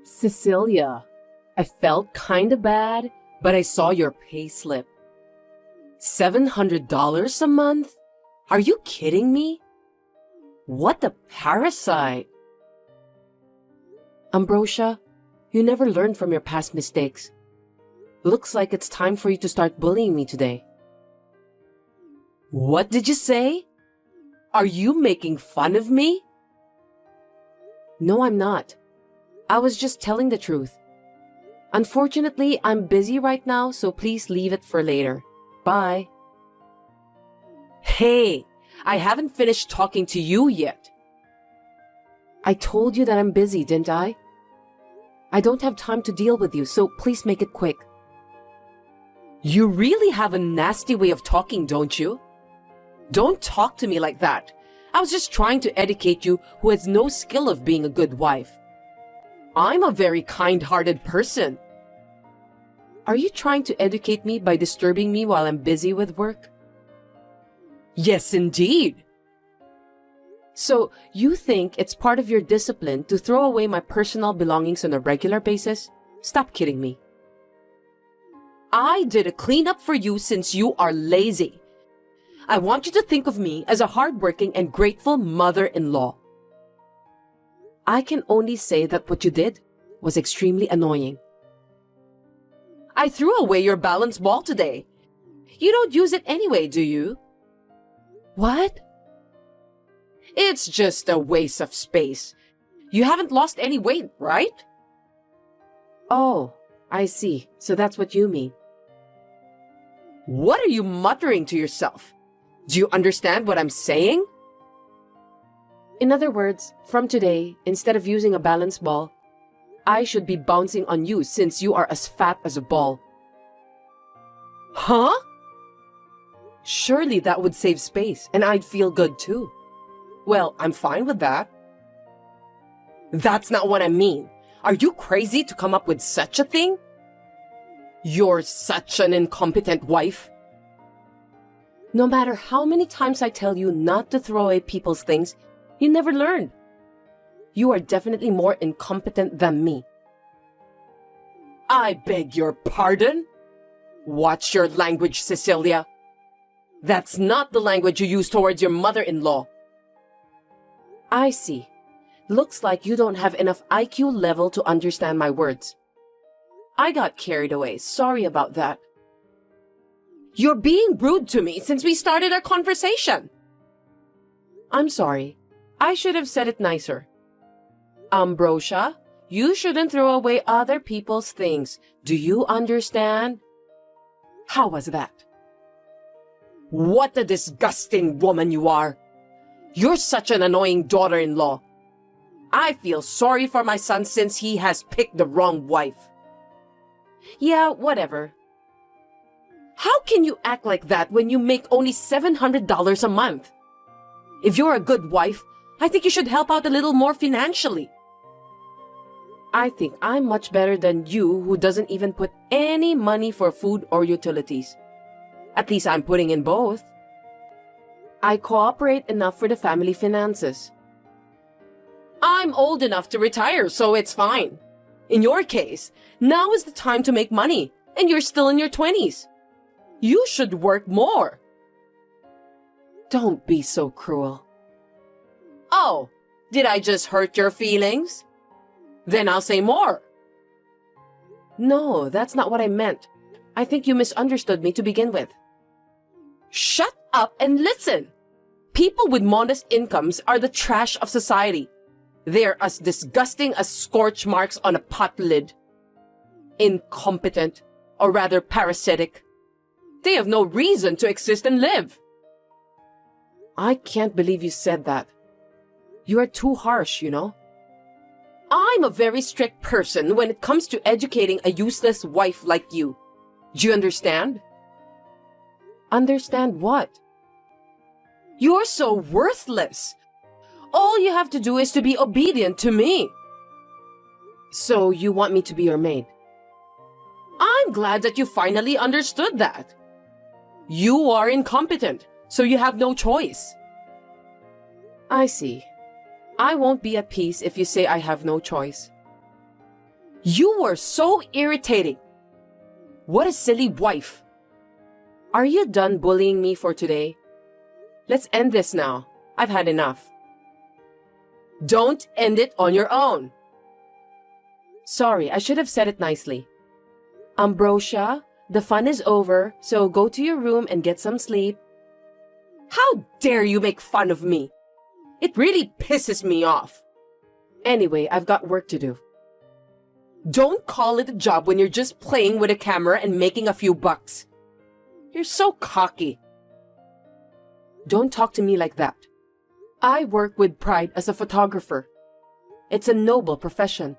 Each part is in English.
Cecilia, I felt kinda bad, but I saw your payslip. $700 a month? Are you kidding me? What a parasite! Ambrosia, you never learn from your past mistakes. Looks like it's time for you to start bullying me today. What did you say? Are you making fun of me? No, I'm not. I was just telling the truth. Unfortunately, I'm busy right now, so please leave it for later. Bye. Hey, I haven't finished talking to you yet. I told you that I'm busy, didn't I? I don't have time to deal with you, so please make it quick. You really have a nasty way of talking, don't you? Don't talk to me like that. I was just trying to educate you who has no skill of being a good wife. I'm a very kind-hearted person. Are you trying to educate me by disturbing me while I'm busy with work? Yes, indeed. So, you think it's part of your discipline to throw away my personal belongings on a regular basis? Stop kidding me. I did a cleanup for you since you are lazy. I want you to think of me as a hardworking and grateful mother-in-law. I can only say that what you did was extremely annoying. I threw away your balance ball today. You don't use it anyway, do you? What? It's just a waste of space. You haven't lost any weight, right? Oh, I see. So that's what you mean. What are you muttering to yourself? Do you understand what I'm saying? In other words, from today, instead of using a balance ball, I should be bouncing on you since you are as fat as a ball. Huh? Surely that would save space, and I'd feel good too. Well, I'm fine with that. That's not what I mean. Are you crazy to come up with such a thing? You're such an incompetent wife. No matter how many times I tell you not to throw away people's things, you never learn. You are definitely more incompetent than me. I beg your pardon? Watch your language, Cecilia. That's not the language you use towards your mother-in-law. I see. Looks like you don't have enough IQ level to understand my words. I got carried away. Sorry about that. You're being rude to me since we started our conversation. I'm sorry. I should have said it nicer. Ambrosia, you shouldn't throw away other people's things. Do you understand? How was that? What a disgusting woman you are. You're such an annoying daughter-in-law. I feel sorry for my son since he has picked the wrong wife. Yeah, whatever. How can you act like that when you make only $700 a month? If you're a good wife, I think you should help out a little more financially. I think I'm much better than you who doesn't even put any money for food or utilities. At least I'm putting in both. I cooperate enough for the family finances. I'm old enough to retire, so it's fine. In your case, now is the time to make money, and you're still in your 20s. You should work more. Don't be so cruel. Oh, did I just hurt your feelings? Then I'll say more. No, that's not what I meant. I think you misunderstood me to begin with. Shut up and listen. People with modest incomes are the trash of society. They're as disgusting as scorch marks on a pot lid. Incompetent, or rather parasitic. They have no reason to exist and live. I can't believe you said that. You are too harsh, you know. I'm a very strict person when it comes to educating a useless wife like you. Do you understand? Understand what? You're so worthless. All you have to do is to be obedient to me. So you want me to be your maid? I'm glad that you finally understood that. You are incompetent, so you have no choice. I see. I won't be at peace if you say I have no choice. You were so irritating. What a silly wife. Are you done bullying me for today? Let's end this now. I've had enough. Don't end it on your own. Sorry, I should have said it nicely. Ambrosia, the fun is over, so go to your room and get some sleep. How dare you make fun of me? It really pisses me off. Anyway, I've got work to do. Don't call it a job when you're just playing with a camera and making a few bucks. You're so cocky. Don't talk to me like that. I work with pride as a photographer. It's a noble profession.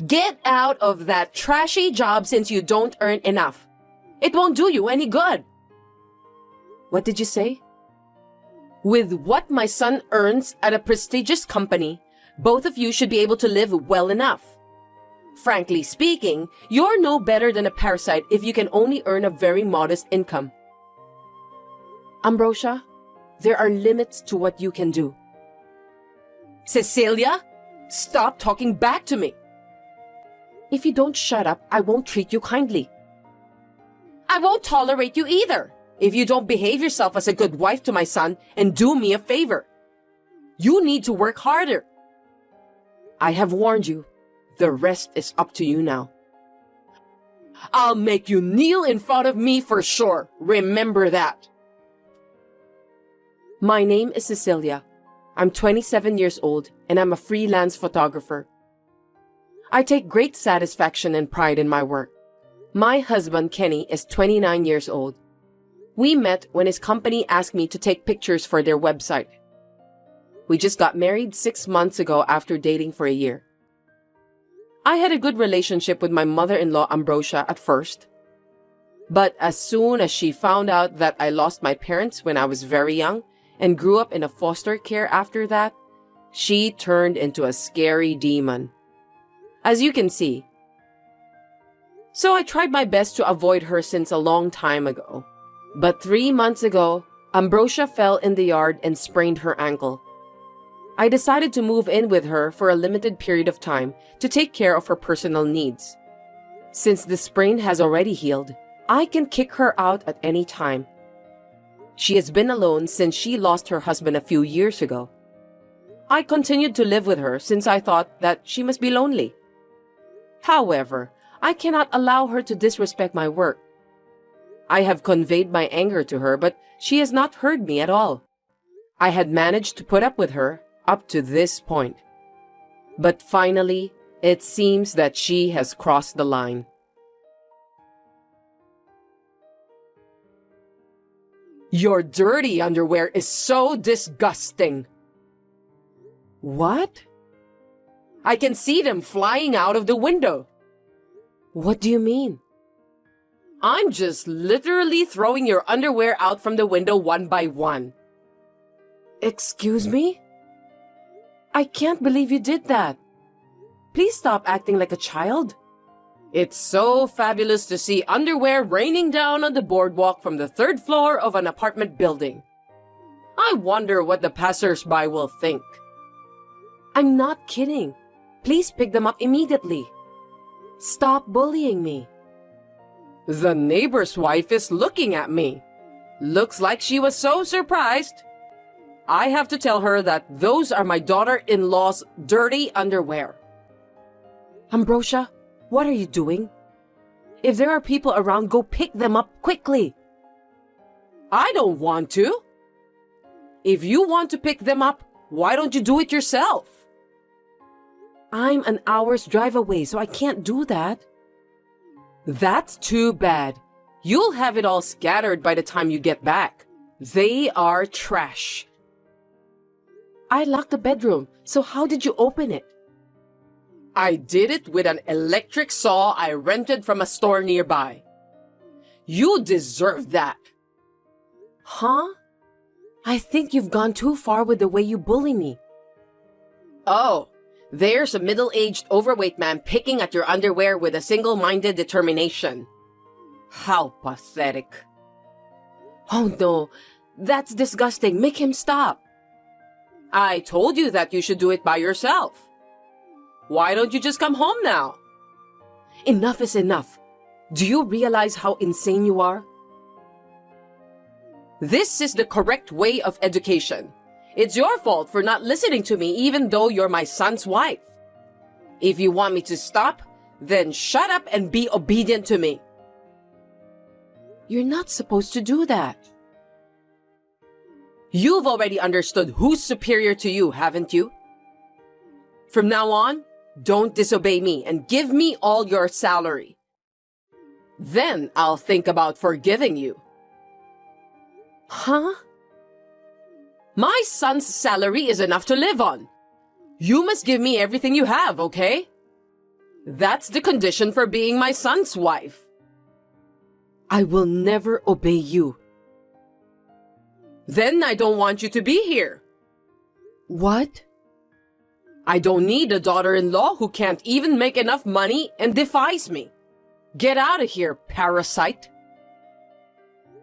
Get out of that trashy job since you don't earn enough. It won't do you any good. What did you say? With what my son earns at a prestigious company, both of you should be able to live well enough. Frankly speaking, you're no better than a parasite if you can only earn a very modest income. Ambrosia, there are limits to what you can do. Cecilia, stop talking back to me. If you don't shut up, I won't treat you kindly. I won't tolerate you either if you don't behave yourself as a good wife to my son and do me a favor. You need to work harder. I have warned you. The rest is up to you now. I'll make you kneel in front of me for sure. Remember that. My name is Cecilia. I'm 27 years old and I'm a freelance photographer. I take great satisfaction and pride in my work. My husband, Kenny, is 29 years old. We met when his company asked me to take pictures for their website. We just got married 6 months ago after dating for a year. I had a good relationship with my mother-in-law, Ambrosia, at first. But as soon as she found out that I lost my parents when I was very young and grew up in a foster care after that, she turned into a scary demon. As you can see. So I tried my best to avoid her since a long time ago. But 3 months ago, Ambrosia fell in the yard and sprained her ankle. I decided to move in with her for a limited period of time to take care of her personal needs. Since the sprain has already healed, I can kick her out at any time. She has been alone since she lost her husband a few years ago. I continued to live with her since I thought that she must be lonely. However, I cannot allow her to disrespect my work. I have conveyed my anger to her, but she has not heard me at all. I had managed to put up with her up to this point. But finally, it seems that she has crossed the line. Your dirty underwear is so disgusting. What? I can see them flying out of the window. What do you mean? I'm just literally throwing your underwear out from the window one by one. Excuse me? I can't believe you did that. Please stop acting like a child. It's so fabulous to see underwear raining down on the boardwalk from the 3rd floor of an apartment building. I wonder what the passers-by will think. I'm not kidding. Please pick them up immediately. Stop bullying me. The neighbor's wife is looking at me. Looks like she was so surprised. I have to tell her that those are my daughter-in-law's dirty underwear. Ambrosia, what are you doing? If there are people around, go pick them up quickly. I don't want to. If you want to pick them up, why don't you do it yourself? I'm an hour's drive away, so I can't do that. That's too bad. You'll have it all scattered by the time you get back. They are trash. I locked the bedroom, so how did you open it? I did it with an electric saw I rented from a store nearby. You deserve that. Huh? I think you've gone too far with the way you bully me. Oh, there's a middle-aged overweight man picking at your underwear with a single-minded determination. How pathetic. Oh no, that's disgusting. Make him stop. I told you that you should do it by yourself. Why don't you just come home now? Enough is enough. Do you realize how insane you are? This is the correct way of education. It's your fault for not listening to me even though you're my son's wife. If you want me to stop, then shut up and be obedient to me. You're not supposed to do that. You've already understood who's superior to you, haven't you? From now on, don't disobey me and give me all your salary. Then I'll think about forgiving you. Huh? My son's salary is enough to live on. You must give me everything you have, okay? That's the condition for being my son's wife. I will never obey you. Then I don't want you to be here. What? I don't need a daughter-in-law who can't even make enough money and defies me. Get out of here, parasite.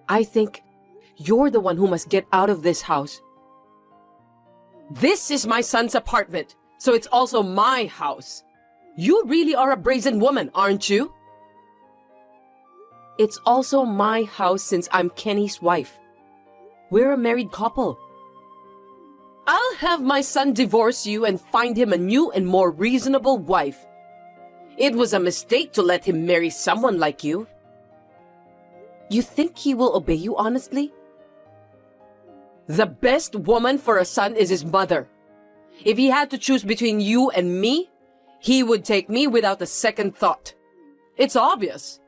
I think you're the one who must get out of this house. This is my son's apartment, so it's also my house. You really are a brazen woman, aren't you? It's also my house since I'm Kenny's wife. We're a married couple. I'll have my son divorce you and find him a new and more reasonable wife. It was a mistake to let him marry someone like you. You think he will obey you honestly? The best woman for a son is his mother. If he had to choose between you and me, he would take me without a second thought. It's obvious.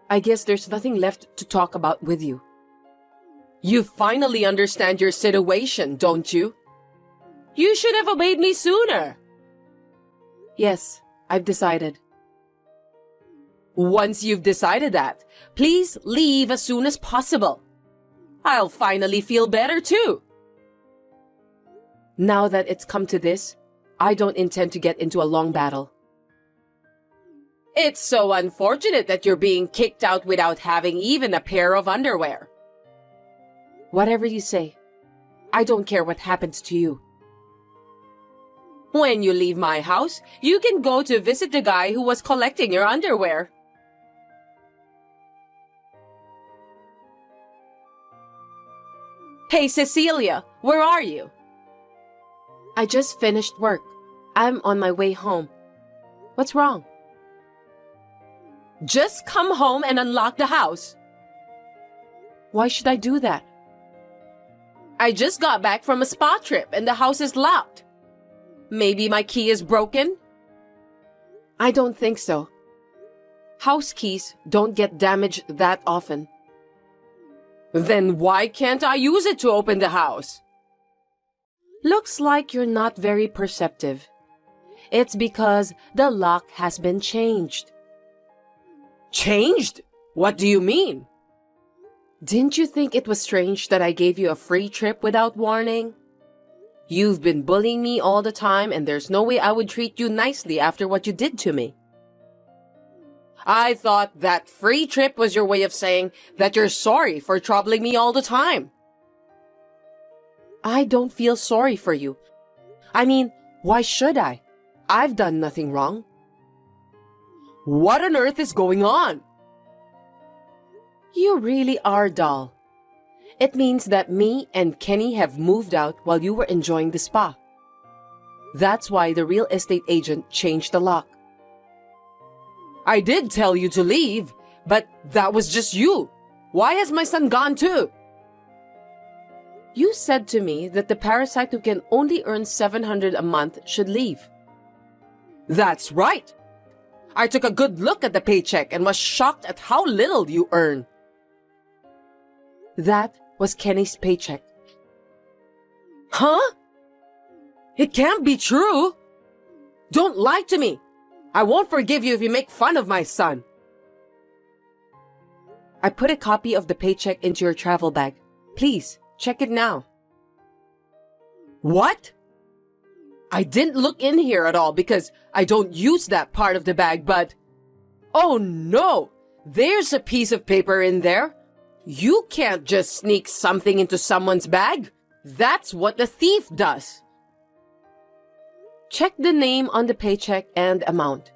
I guess there's nothing left to talk about with you. You finally understand your situation, don't you? You should have obeyed me sooner. Yes, I've decided. Once you've decided that, please leave as soon as possible. I'll finally feel better too. Now that it's come to this, I don't intend to get into a long battle. It's so unfortunate that you're being kicked out without having even a pair of underwear. Whatever you say, I don't care what happens to you. When you leave my house, you can go to visit the guy who was collecting your underwear. Hey, Cecilia, where are you? I just finished work. I'm on my way home. What's wrong? Just come home and unlock the house. Why should I do that? I just got back from a spa trip and the house is locked. Maybe my key is broken? I don't think so. House keys don't get damaged that often. Then why can't I use it to open the house? Looks like you're not very perceptive. It's because the lock has been changed. Changed? What do you mean? Didn't you think it was strange that I gave you a free trip without warning? You've been bullying me all the time and there's no way I would treat you nicely after what you did to me. I thought that free trip was your way of saying that you're sorry for troubling me all the time. I don't feel sorry for you. I mean, why should I? I've done nothing wrong. What on earth is going on? You really are dull. It means that me and Kenny have moved out while you were enjoying the spa. That's why the real estate agent changed the lock. I did tell you to leave, but that was just you. Why has my son gone too? You said to me that the parasite who can only earn $700 a month should leave. That's right. I took a good look at the paycheck and was shocked at how little you earn. That was Kenny's paycheck. Huh? It can't be true. Don't lie to me. I won't forgive you if you make fun of my son. I put a copy of the paycheck into your travel bag. Please, check it now. What? I didn't look in here at all because I don't use that part of the bag, but... Oh no! There's a piece of paper in there. You can't just sneak something into someone's bag. That's what the thief does. Check the name on the paycheck and amount.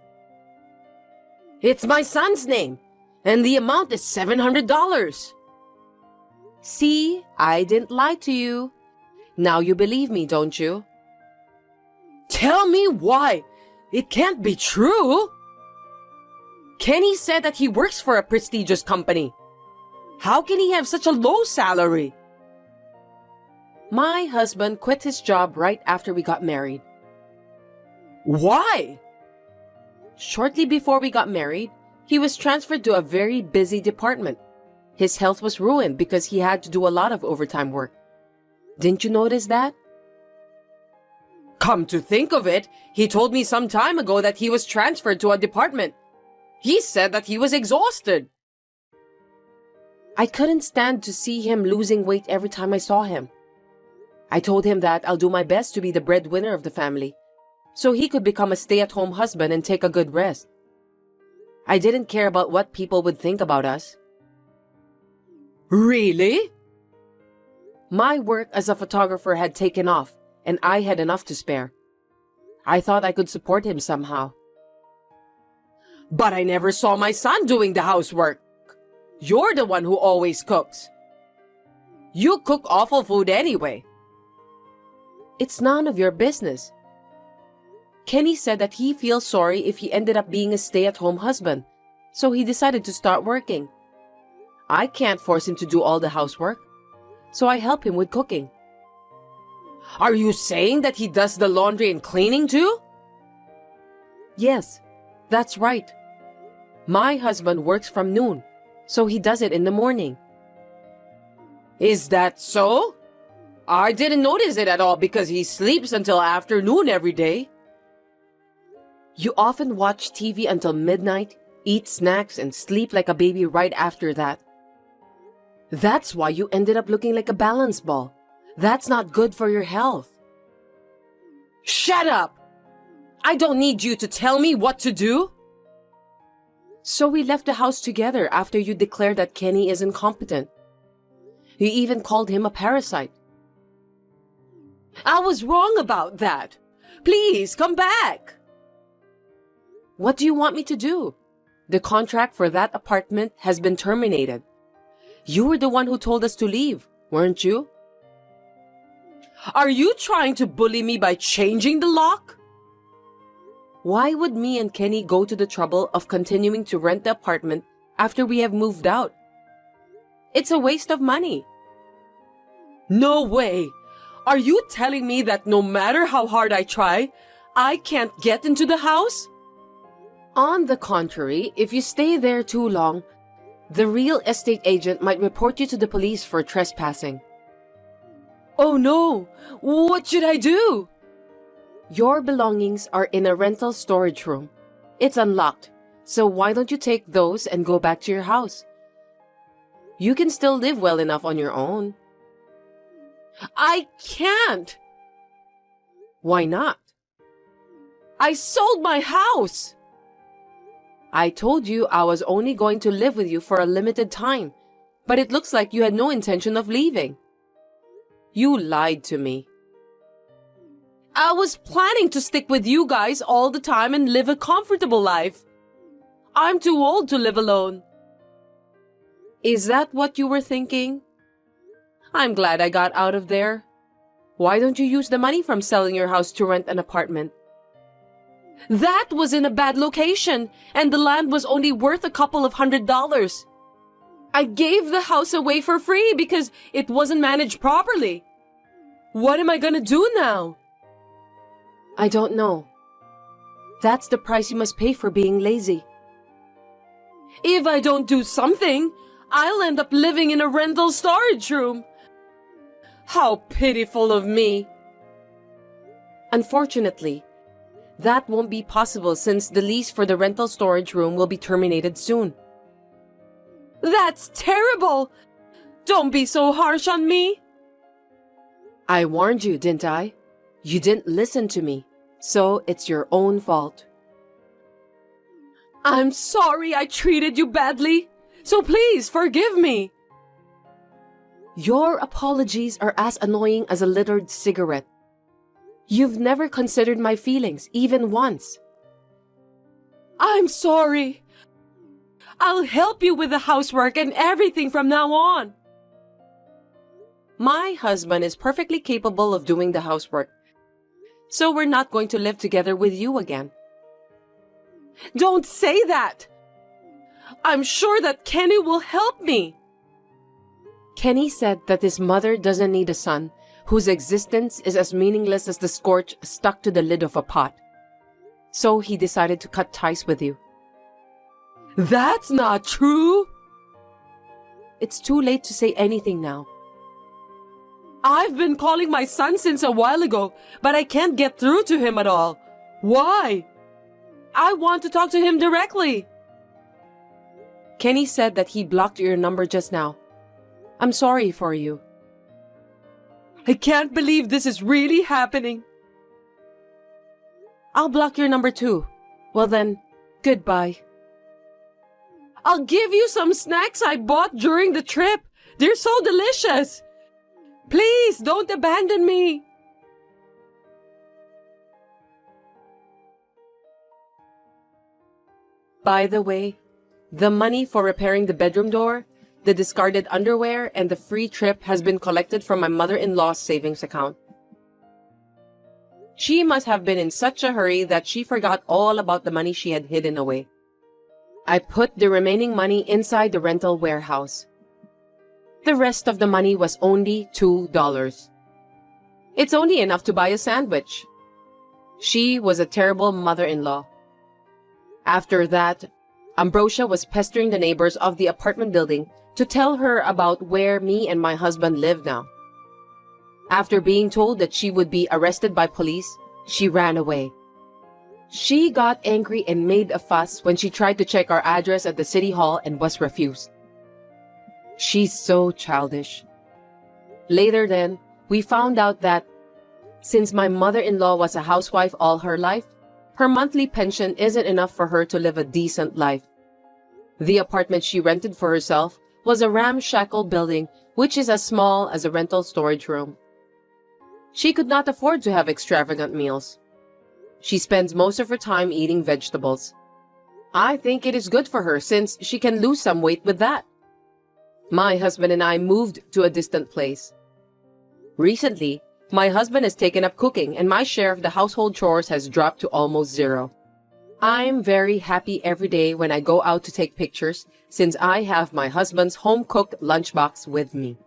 It's my son's name, and the amount is $700. See, I didn't lie to you. Now you believe me, don't you? Tell me why. It can't be true. Kenny said that he works for a prestigious company. How can he have such a low salary? My husband quit his job right after we got married. Why? Shortly before we got married, he was transferred to a very busy department. His health was ruined because he had to do a lot of overtime work. Didn't you notice that? Come to think of it, he told me some time ago that he was transferred to a department. He said that he was exhausted. I couldn't stand to see him losing weight every time I saw him. I told him that I'll do my best to be the breadwinner of the family, so he could become a stay-at-home husband and take a good rest. I didn't care about what people would think about us. Really? My work as a photographer had taken off, and I had enough to spare. I thought I could support him somehow. But I never saw my son doing the housework. You're the one who always cooks. You cook awful food anyway. It's none of your business. Kenny said that he feels sorry if he ended up being a stay-at-home husband, so he decided to start working. I can't force him to do all the housework, so I help him with cooking. Are you saying that he does the laundry and cleaning too? Yes, that's right. My husband works from noon, so he does it in the morning. Is that so? I didn't notice it at all because he sleeps until afternoon every day. You often watch TV until midnight, eat snacks, and sleep like a baby right after that. That's why you ended up looking like a balance ball. That's not good for your health. Shut up! I don't need you to tell me what to do. So we left the house together after you declared that Kenny is incompetent. You even called him a parasite. I was wrong about that. Please, come back. What do you want me to do? The contract for that apartment has been terminated. You were the one who told us to leave, weren't you? Are you trying to bully me by changing the lock? Why would me and Kenny go to the trouble of continuing to rent the apartment after we have moved out? It's a waste of money. No way! Are you telling me that no matter how hard I try, I can't get into the house? On the contrary, if you stay there too long, the real estate agent might report you to the police for trespassing. Oh no! What should I do? Your belongings are in a rental storage room. It's unlocked, so why don't you take those and go back to your house? You can still live well enough on your own. I can't! Why not? I sold my house! I told you I was only going to live with you for a limited time, but it looks like you had no intention of leaving. You lied to me. I was planning to stick with you guys all the time and live a comfortable life. I'm too old to live alone. Is that what you were thinking? I'm glad I got out of there. Why don't you use the money from selling your house to rent an apartment? That was in a bad location, and the land was only worth a couple of $100s. I gave the house away for free because it wasn't managed properly. What am I gonna do now? I don't know. That's the price you must pay for being lazy. If I don't do something, I'll end up living in a rental storage room. How pitiful of me. Unfortunately, that won't be possible since the lease for the rental storage room will be terminated soon. That's terrible! Don't be so harsh on me. I warned you, didn't I? You didn't listen to me, so it's your own fault. I'm sorry I treated you badly, so please forgive me. Your apologies are as annoying as a littered cigarette. You've never considered my feelings, even once. I'm sorry. I'll help you with the housework and everything from now on. My husband is perfectly capable of doing the housework, so we're not going to live together with you again. Don't say that! I'm sure that Kenny will help me. Kenny said that his mother doesn't need a son whose existence is as meaningless as the scorch stuck to the lid of a pot. So he decided to cut ties with you. That's not true! It's too late to say anything now. I've been calling my son since a while ago, but I can't get through to him at all. Why? I want to talk to him directly. Kenny said that he blocked your number just now. I'm sorry for you. I can't believe this is really happening. I'll block your number too. Well then, goodbye. I'll give you some snacks I bought during the trip. They're so delicious. Please don't abandon me. By the way, the money for repairing the bedroom door, the discarded underwear, and the free trip has been collected from my mother-in-law's savings account. She must have been in such a hurry that she forgot all about the money she had hidden away. I put the remaining money inside the rental warehouse. The rest of the money was only $2. It's only enough to buy a sandwich. She was a terrible mother-in-law. After that, Ambrosia was pestering the neighbors of the apartment building to tell her about where me and my husband live now. After being told that she would be arrested by police, she ran away. She got angry and made a fuss when she tried to check our address at the city hall and was refused. She's so childish. Later then, we found out that since my mother-in-law was a housewife all her life, her monthly pension isn't enough for her to live a decent life. The apartment she rented for herself was a ramshackle building which is as small as a rental storage room. She could not afford to have extravagant meals. She spends most of her time eating vegetables. I think it is good for her since she can lose some weight with that. My husband and I moved to a distant place. Recently, my husband has taken up cooking and my share of the household chores has dropped to almost zero. I'm very happy every day when I go out to take pictures since I have my husband's home-cooked lunchbox with me.